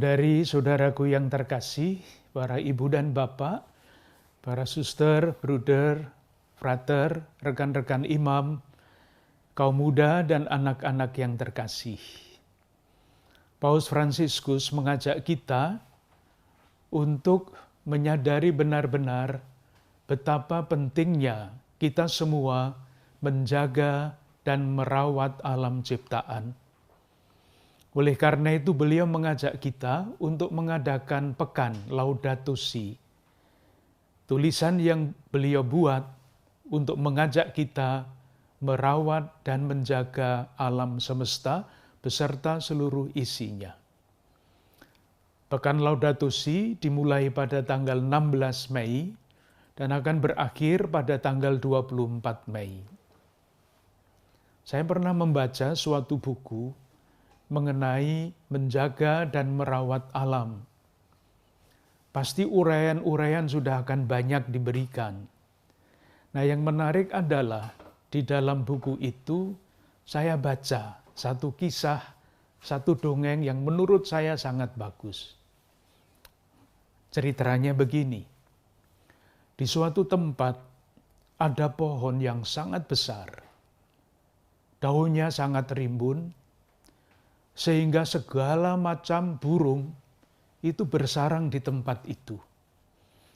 Saudari-saudaraku yang terkasih, para ibu dan bapak, para suster, bruder, frater, rekan-rekan imam, kaum muda dan anak-anak yang terkasih. Paus Fransiskus mengajak kita untuk menyadari benar-benar betapa pentingnya kita semua menjaga dan merawat alam ciptaan. Oleh karena itu beliau mengajak kita untuk mengadakan Pekan Laudato Si. Tulisan yang beliau buat untuk mengajak kita merawat dan menjaga alam semesta beserta seluruh isinya. Pekan Laudato Si dimulai pada tanggal 16 Mei dan akan berakhir pada tanggal 24 Mei. Saya pernah membaca suatu buku mengenai menjaga dan merawat alam. Pasti uraian-uraian sudah akan banyak diberikan. Nah, yang menarik adalah di dalam buku itu saya baca satu kisah, satu dongeng yang menurut saya sangat bagus. Ceritanya begini. Di suatu tempat ada pohon yang sangat besar. Daunnya sangat rimbun, sehingga segala macam burung itu bersarang di tempat itu.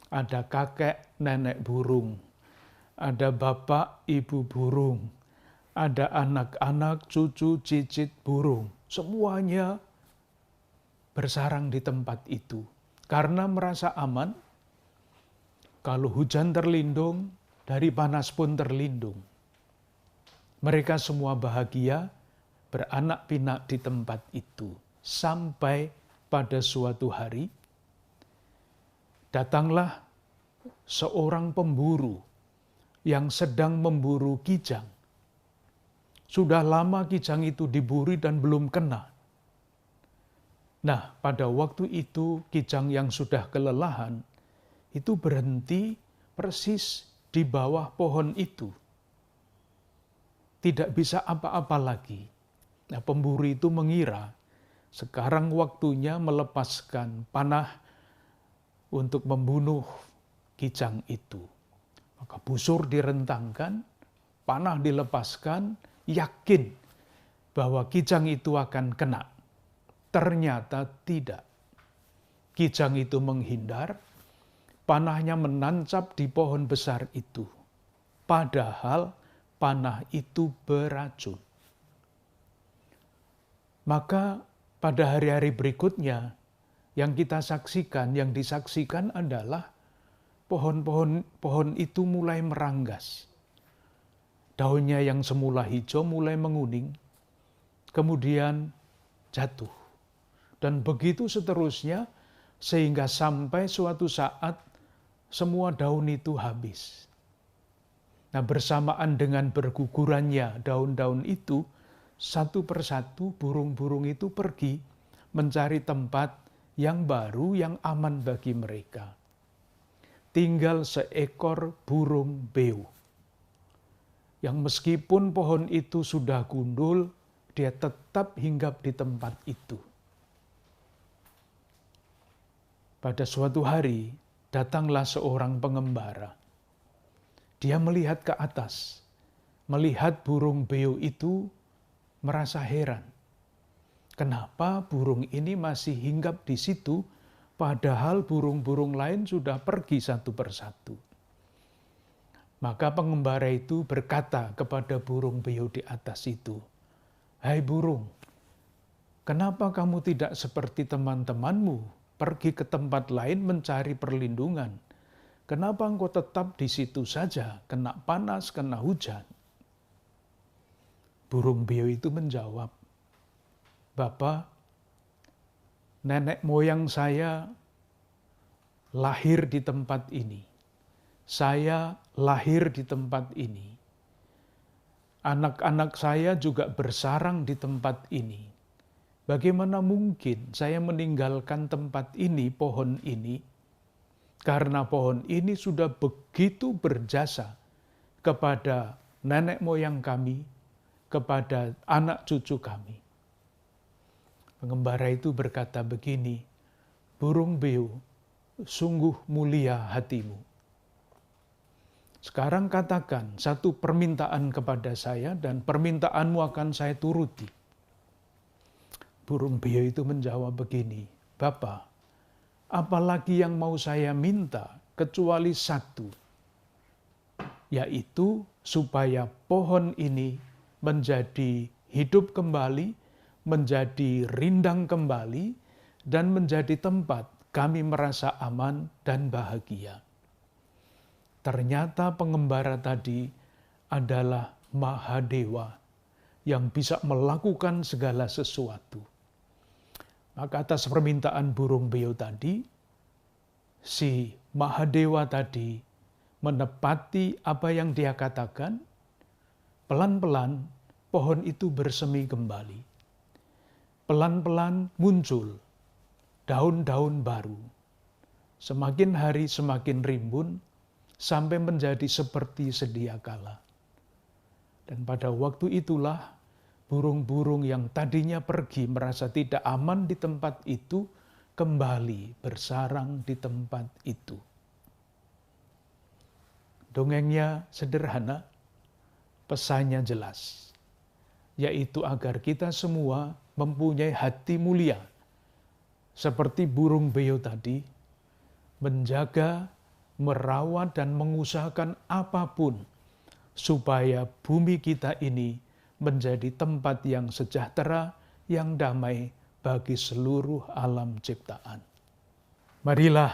Ada kakek nenek burung, ada bapak ibu burung, ada anak-anak cucu cicit burung. Semuanya bersarang di tempat itu karena merasa aman. Kalau hujan terlindung, dari panas pun terlindung. Mereka semua bahagia beranak pinak di tempat itu. Sampai pada suatu hari, datanglah seorang pemburu yang sedang memburu kijang. Sudah lama kijang itu diburu dan belum kena. Nah, pada waktu itu kijang yang sudah kelelahan, itu berhenti persis di bawah pohon itu. Tidak bisa apa-apa lagi. Nah, pemburu itu mengira sekarang waktunya melepaskan panah untuk membunuh kijang itu. Maka busur direntangkan, panah dilepaskan, yakin bahwa kijang itu akan kena. Ternyata tidak. Kijang itu menghindar, panahnya menancap di pohon besar itu. Padahal panah itu beracun. Maka pada hari-hari berikutnya yang kita saksikan, yang disaksikan adalah pohon itu mulai meranggas. Daunnya yang semula hijau mulai menguning, kemudian jatuh. Dan begitu seterusnya sehingga sampai suatu saat semua daun itu habis. Nah, bersamaan dengan bergugurannya daun-daun itu, satu persatu burung-burung itu pergi mencari tempat yang baru, yang aman bagi mereka. Tinggal seekor burung beo, yang meskipun pohon itu sudah gundul, dia tetap hinggap di tempat itu. Pada suatu hari, datanglah seorang pengembara. Dia melihat ke atas, melihat burung beo itu, merasa heran. Kenapa burung ini masih hinggap di situ, padahal burung-burung lain sudah pergi satu persatu. Maka pengembara itu berkata kepada burung beo di atas itu, "Hai burung, kenapa kamu tidak seperti teman-temanmu, pergi ke tempat lain mencari perlindungan? Kenapa engkau tetap di situ saja, kena panas, kena hujan?" Burung beo itu menjawab, "Bapak, nenek moyang saya lahir di tempat ini. Saya lahir di tempat ini. Anak-anak saya juga bersarang di tempat ini. Bagaimana mungkin saya meninggalkan tempat ini, pohon ini? Karena pohon ini sudah begitu berjasa kepada nenek moyang kami, kepada anak cucu kami." Pengembara itu berkata begini, burung beo, sungguh mulia hatimu. Sekarang katakan satu permintaan kepada saya dan permintaanmu akan saya turuti. Burung beo itu menjawab begini, Bapa, apalagi yang mau saya minta kecuali satu, yaitu supaya pohon ini menjadi hidup kembali, menjadi rindang kembali, dan menjadi tempat kami merasa aman dan bahagia. Ternyata pengembara tadi adalah Mahadewa yang bisa melakukan segala sesuatu. Maka atas permintaan burung beo tadi, si Mahadewa tadi menepati apa yang dia katakan, pelan-pelan pohon itu bersemi kembali. Pelan-pelan muncul daun-daun baru. Semakin hari semakin rimbun, sampai menjadi seperti sedia kala. Dan pada waktu itulah burung-burung yang tadinya pergi merasa tidak aman di tempat itu, kembali bersarang di tempat itu. Dongengnya sederhana, pesannya jelas, yaitu agar kita semua mempunyai hati mulia, seperti burung beo tadi, menjaga, merawat dan mengusahakan apapun supaya bumi kita ini menjadi tempat yang sejahtera, yang damai bagi seluruh alam ciptaan. Marilah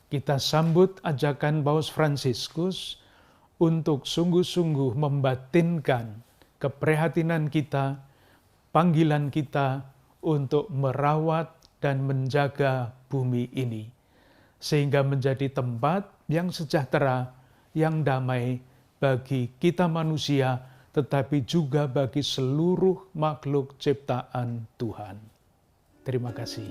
kita sambut ajakan Paus Fransiskus untuk sungguh-sungguh membatinkan keprihatinan kita, panggilan kita untuk merawat dan menjaga bumi ini, sehingga menjadi tempat yang sejahtera, yang damai bagi kita manusia, tetapi juga bagi seluruh makhluk ciptaan Tuhan. Terima kasih.